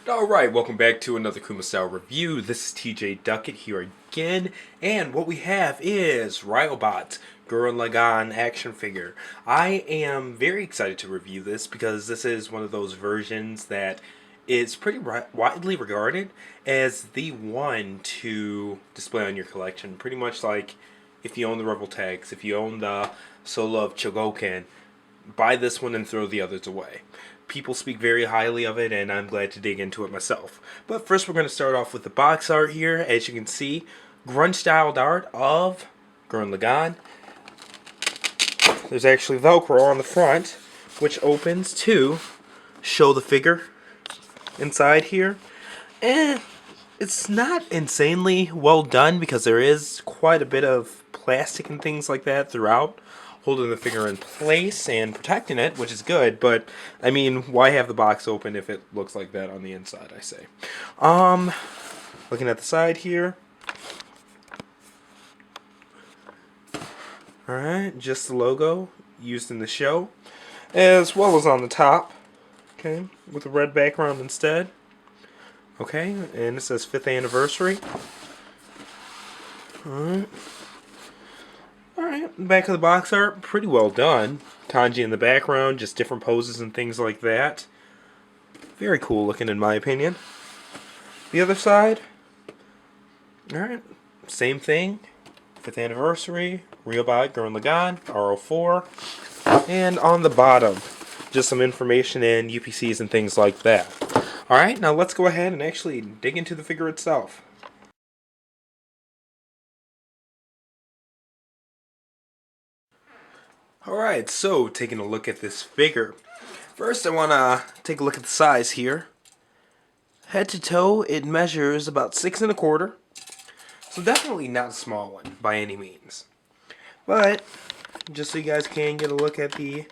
Alright, welcome back to another Kumasao review. This is TJ Duckett here again, and what we have is Ryobot Gurren Lagann action figure. I am very excited to review this because this is one of those versions that is pretty widely regarded as the one to display on your collection. Pretty much like if you own the Rebel Tags, if you own the Solo of Chogokin, buy this one and throw the others away. People speak very highly of it, and I'm glad to dig into it myself. But first, we're going to start off with the box art here. As you can see, grunge-styled art of Gurren Lagann. There's actually Velcro on the front, which opens to show the figure inside here. And it's not insanely well done because there is quite a bit of plastic and things like that throughout, holding the figure in place and protecting it, which is good, but I mean, why have the box open if it looks like that on the inside, I say. Looking at the side here. Alright, just the logo used in the show, as well as on the top, okay, with a red background instead. Okay, and it says 5th anniversary. Alright. Alright, back of the box art, pretty well done. Kanji in the background, just different poses and things like that. Very cool looking in my opinion. The other side, alright, same thing. 5th anniversary, Ryobot Gurren Lagann, R04. And on the bottom, just some information and UPCs and things like that. Alright, now let's go ahead and actually dig into the figure itself. Alright, so taking a look at this figure. First I want to take a look at the size here. Head to toe, it measures about 6 1/4. So definitely not a small one by any means. But, just so you guys can get a look at the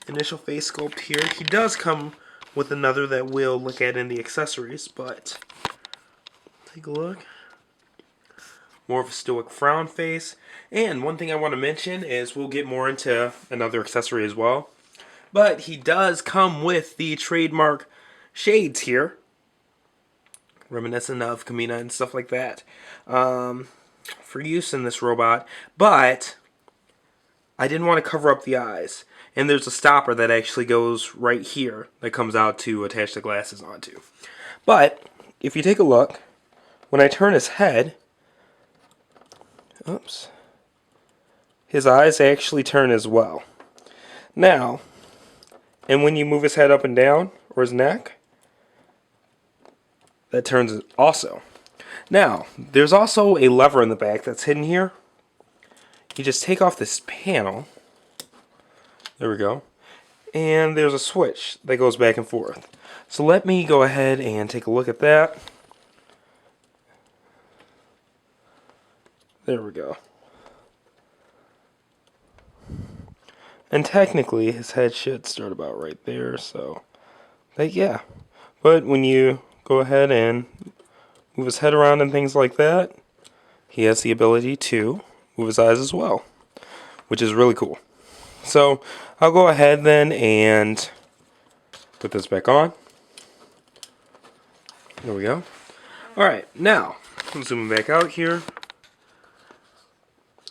initial face sculpt here, he does come with another that we'll look at in the accessories, but take a look. More of a stoic frown face. And one thing I want to mention is we'll get more into another accessory as well. But he does come with the trademark shades here, reminiscent of Kamina and stuff like that, for use in this robot. But I didn't want to cover up the eyes. And there's a stopper that actually goes right here that comes out to attach the glasses onto. But if you take a look, when I turn his head, oops, his eyes actually turn as well. Now, and when you move his head up and down, or his neck, that turns also. Now, there's also a lever in the back that's hidden here. You just take off this panel. There we go. And there's a switch that goes back and forth. So let me go ahead and take a look at that. There we go. And technically, his head should start about right there, so, yeah. But when you go ahead and move his head around and things like that, he has the ability to move his eyes as well, which is really cool. So, I'll go ahead then and put this back on. There we go. Alright, now, I'm zooming back out here.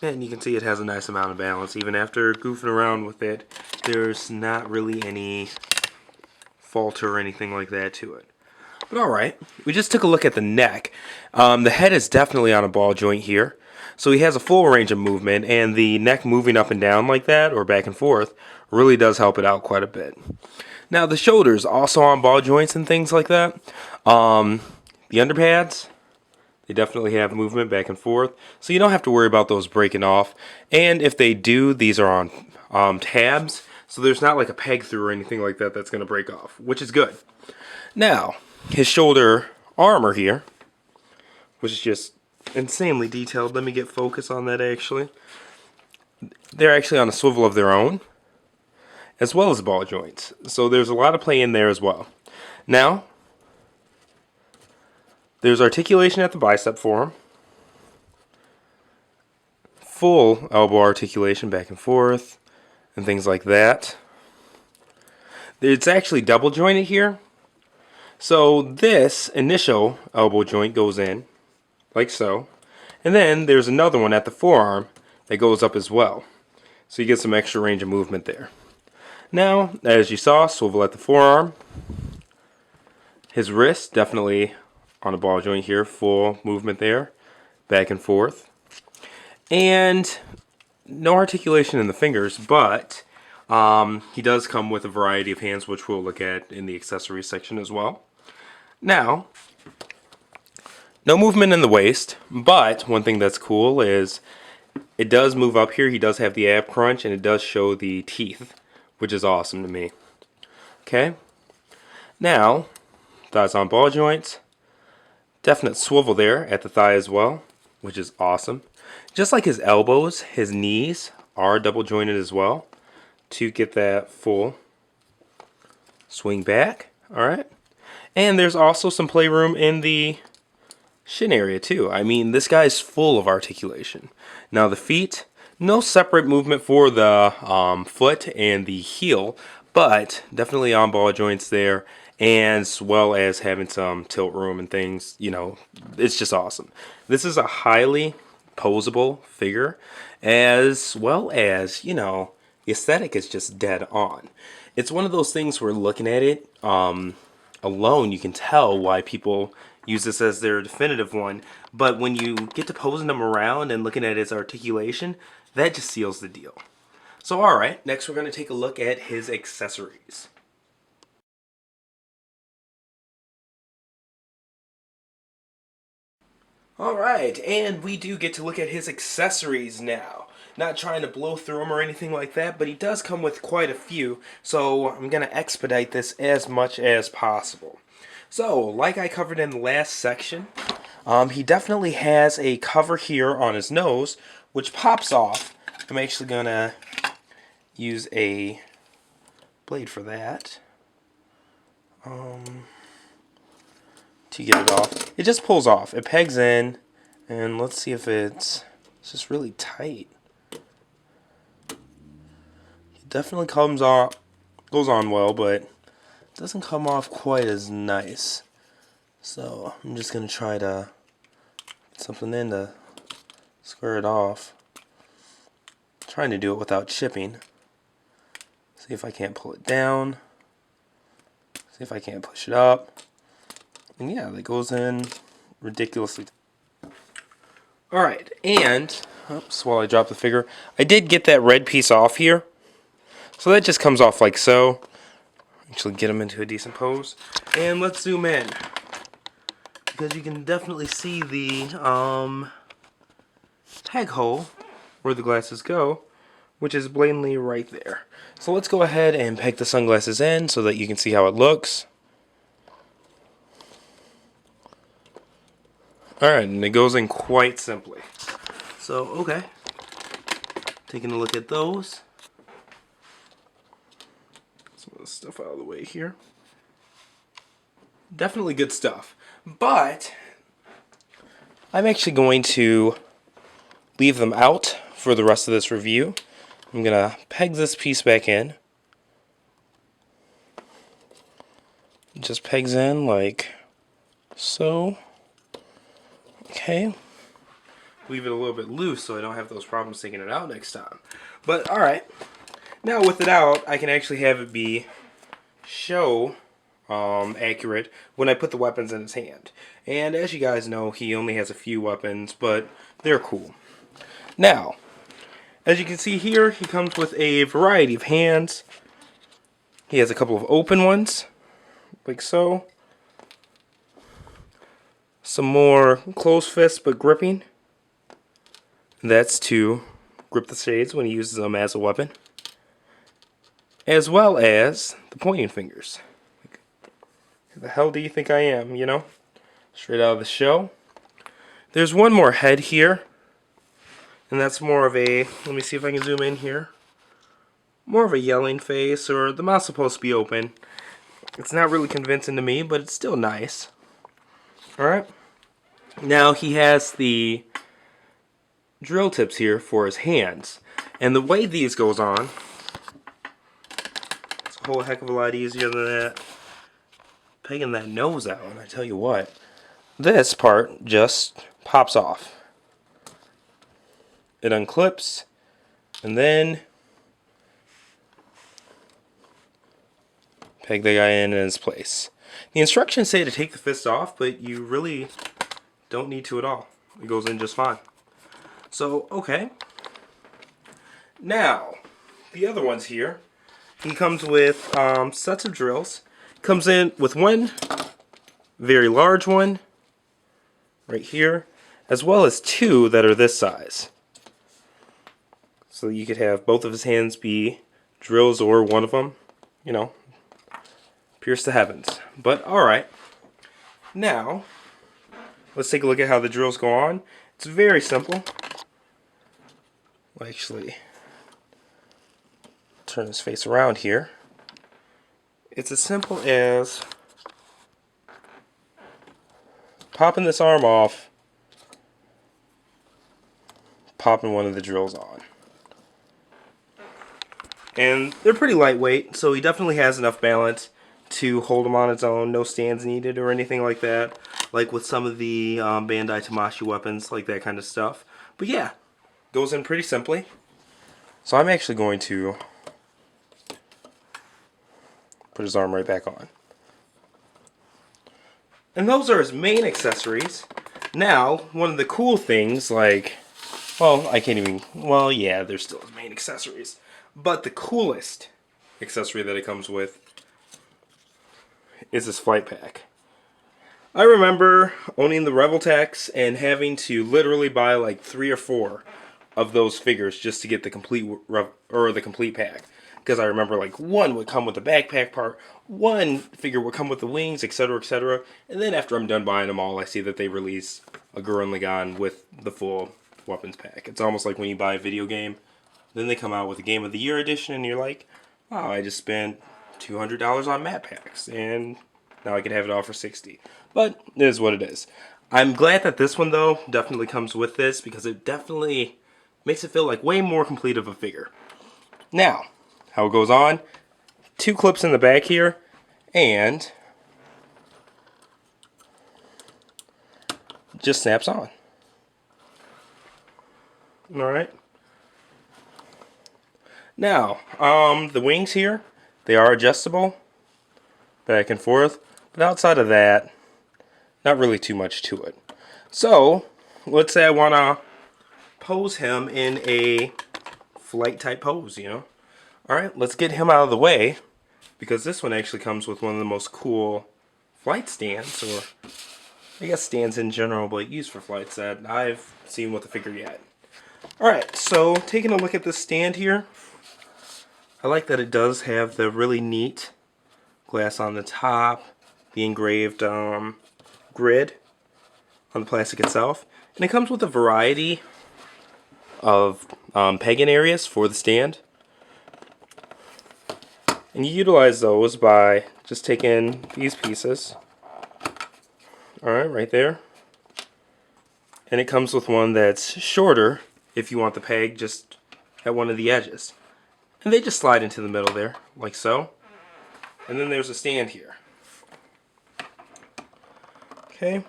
And you can see it has a nice amount of balance. Even after goofing around with it, there's not really any falter or anything like that to it. But alright, we just took a look at the neck. The head is definitely on a ball joint here. So he has a full range of movement, and the neck moving up and down like that, or back and forth, really does help it out quite a bit. Now the shoulders also on ball joints and things like that. The underpads, they definitely have movement back and forth, so you don't have to worry about those breaking off. And if they do, these are on tabs, so there's not like a peg through or anything like that that's going to break off, which is good. Now, his shoulder armor here, which is just insanely detailed. Let me get focus on that actually. They're actually on a swivel of their own, as well as ball joints. So there's a lot of play in there as well. Now, there's articulation at the bicep for him. Full elbow articulation back and forth, and things like that. It's actually double jointed here. So this initial elbow joint goes in, like so. And then there's another one at the forearm that goes up as well. So you get some extra range of movement there. Now, as you saw, swivel at the forearm. His wrist, definitely on a ball joint here, full movement there, back and forth. And no articulation in the fingers, but he does come with a variety of hands, which we'll look at in the accessories section as well. Now, no movement in the waist, but one thing that's cool is it does move up here. He does have the ab crunch, and it does show the teeth, which is awesome to me. Okay, now, thighs on ball joints. Definite swivel there at the thigh as well, which is awesome. Just like his elbows, his knees are double jointed as well to get that full swing back. Alright. And there's also some playroom in the shin area too. I mean, this guy's full of articulation. Now the feet, no separate movement for the foot and the heel, but definitely on ball joints there, as well as having some tilt room and things. You know, it's just awesome. This is a highly posable figure, as well as, you know, the aesthetic is just dead on. It's one of those things where looking at it alone, you can tell why people use this as their definitive one, but when you get to posing them around and looking at his articulation, that just seals the deal. So alright, next we're going to take a look at his accessories. Alright, and we do get to look at his accessories now. Not trying to blow through them or anything like that, but he does come with quite a few, so I'm going to expedite this as much as possible. So, like I covered in the last section, he definitely has a cover here on his nose, which pops off. I'm actually going to use a blade for that to get it off. It just pulls off. It pegs in, and let's see if it's just really tight. It definitely comes off, goes on well, but it doesn't come off quite as nice. So I'm just going to try to put something in to square it off. Trying to do it without chipping. See if I can't pull it down. See if I can't push it up. And yeah, that goes in ridiculously. Alright, and oops, while I drop the figure, I did get that red piece off here. So that just comes off like so. Actually get him into a decent pose. And let's zoom in, because you can definitely see the peg hole where the glasses go, which is blatantly right there. So let's go ahead and peg the sunglasses in so that you can see how it looks. Alright, and it goes in quite simply. So, okay. Taking a look at those. Some of the stuff out of the way here. Definitely good stuff. But I'm actually going to leave them out for the rest of this review. I'm going to peg this piece back in. It just pegs in like so. Okay. Leave it a little bit loose so I don't have those problems taking it out next time. But alright. Now with it out, I can actually have it be show accurate when I put the weapons in his hand. And as you guys know, he only has a few weapons, but they're cool. Now, as you can see here, he comes with a variety of hands. He has a couple of open ones, like so. Some more closed fists, but gripping. That's to grip the shades when he uses them as a weapon. As well as the pointing fingers. Who the hell do you think I am, you know? Straight out of the show. There's one more head here. And that's more of a, let me see if I can zoom in here. More of a yelling face, or the mouth's supposed to be open. It's not really convincing to me, but it's still nice. Alright. Now he has the drill tips here for his hands. And the way these goes on, it's a whole heck of a lot easier than that. pegging that nose out, and I tell you what, this part just pops off. It unclips, and then peg the guy in his place. The instructions say to take the fist off, but you really don't need to at all. It goes in just fine. So, okay. Now, the other ones here. He comes with sets of drills. Comes in with one very large one right here, as well as two that are this size. So you could have both of his hands be drills or one of them, you know, pierce the heavens. But alright, now let's take a look at how the drills go on. It's very simple. I'll actually turn his face around here. It's as simple as popping this arm off, popping one of the drills on. And they're pretty lightweight, so he definitely has enough balance to hold them on its own. No stands needed or anything like that, like with some of the Bandai Tamashii weapons, like that kind of stuff. But yeah, goes in pretty simply. So I'm actually going to put his arm right back on. And those are his main accessories. Now, one of the cool things, like, well, I can't even, well, yeah, they're still his main accessories. But the coolest accessory that it comes with is this flight pack. I remember owning the Revoltechs and having to literally buy like 3 or 4 of those figures just to get the complete pack. Because I remember like one would come with the backpack part, one figure would come with the wings, etc., etc. And then after I'm done buying them all, I see that they release a Gurren Lagann with the full weapons pack. It's almost like when you buy a video game, then they come out with a Game of the Year edition, and you're like, wow, I just spent $200 on map packs, and now I can have it all for $60. But it is what it is. I'm glad that this one, though, definitely comes with this, because it definitely makes it feel like way more complete of a figure. Now, how it goes on, 2 clips in the back here, and just snaps on. Alright. Now, the wings here, they are adjustable, back and forth, but outside of that, not really too much to it. So, let's say I want to pose him in a flight type pose, you know. Alright, let's get him out of the way, because this one actually comes with one of the most cool flight stands, or I guess stands in general, but used for flights that I've seen with the figure yet. Alright, so taking a look at this stand here, I like that it does have the really neat glass on the top, the engraved grid on the plastic itself, and it comes with a variety of pegging areas for the stand. And you utilize those by just taking these pieces, alright, right there, and it comes with one that's shorter if you want the peg just at one of the edges. And they just slide into the middle there, like so. And then there's a stand here. Okay.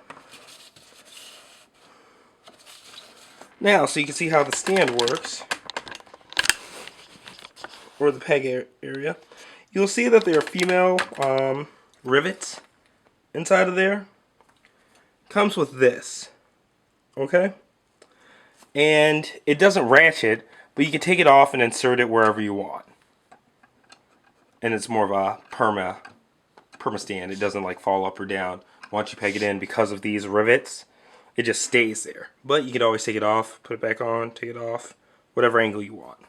Now, so you can see how the stand works, or the peg area. You'll see that there are female rivets inside of there. Comes with this. Okay? And it doesn't ratchet, but you can take it off and insert it wherever you want. And it's more of a perma stand. It doesn't like fall up or down. Once you peg it in, because of these rivets, it just stays there. But you can always take it off, put it back on, take it off, whatever angle you want.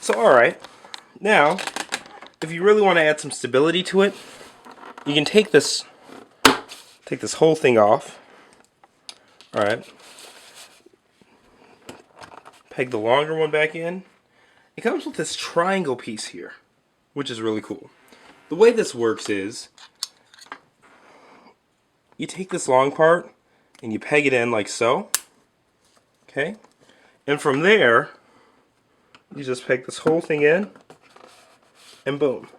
So alright, now, if you really want to add some stability to it, you can take this whole thing off. Alright. Peg the longer one back in. It comes with this triangle piece here, which is really cool. The way this works is, you take this long part and you peg it in like so. Okay? And from there, you just peg this whole thing in, and boom.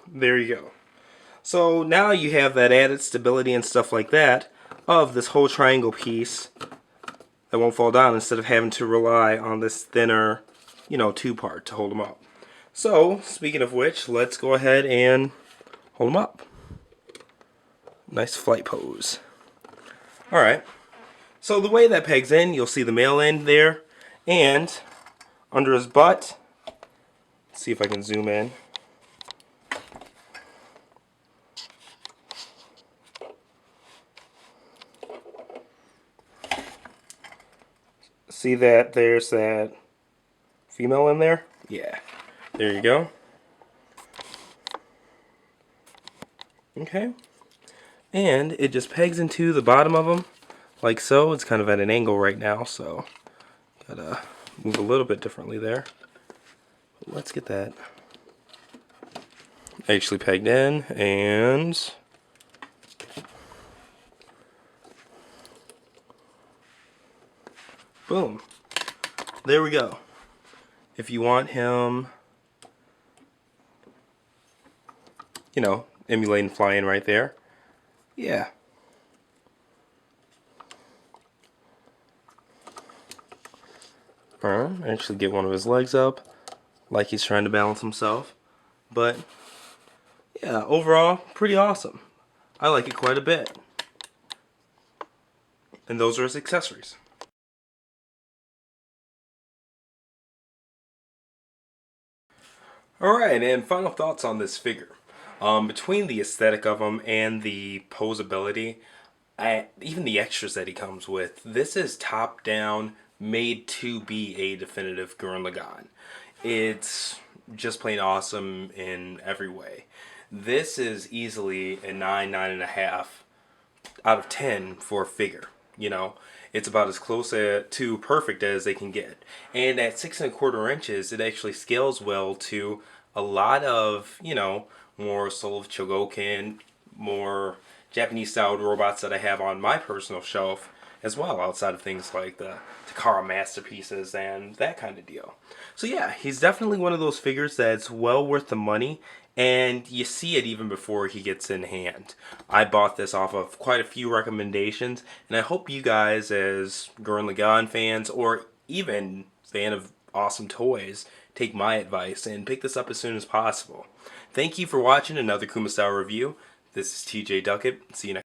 There you go. So now you have that added stability and stuff like that of this whole triangle piece that won't fall down instead of having to rely on this thinner, two-part to hold them up. So, speaking of which, let's go ahead and hold them up. Nice flight pose. Alright, so the way that pegs in, you'll see the male end there, and under his butt, let's see if I can zoom in. See that there's that female in there? Yeah, there you go. Okay, and it just pegs into the bottom of them like so. It's kind of at an angle right now, so gotta move a little bit differently there. But let's get that actually pegged in, and boom, there we go. If you want him, emulating flying right there, yeah. Actually get one of his legs up like he's trying to balance himself. But yeah, overall, pretty awesome. I like it quite a bit. And those are his accessories. Alright, and final thoughts on this figure. Between the aesthetic of him and the posability, even the extras that he comes with, this is top down, made to be a definitive Gurren Lagann. It's just plain awesome in every way. This is easily a 9, 9.5 out of 10 for a figure. It's about as close to perfect as they can get. And at 6.25 inches, it actually scales well to a lot of, more Soul of Chogokin, more Japanese styled robots that I have on my personal shelf as well, outside of things like the Takara Masterpieces and that kind of deal. So yeah, he's definitely one of those figures that's well worth the money, and you see it even before he gets in hand. I bought this off of quite a few recommendations, and I hope you guys, as Gurren Lagann fans, or even fan of awesome toys, take my advice and pick this up as soon as possible. Thank you for watching another Kuma Style review. This is TJ Duckett. See you next time.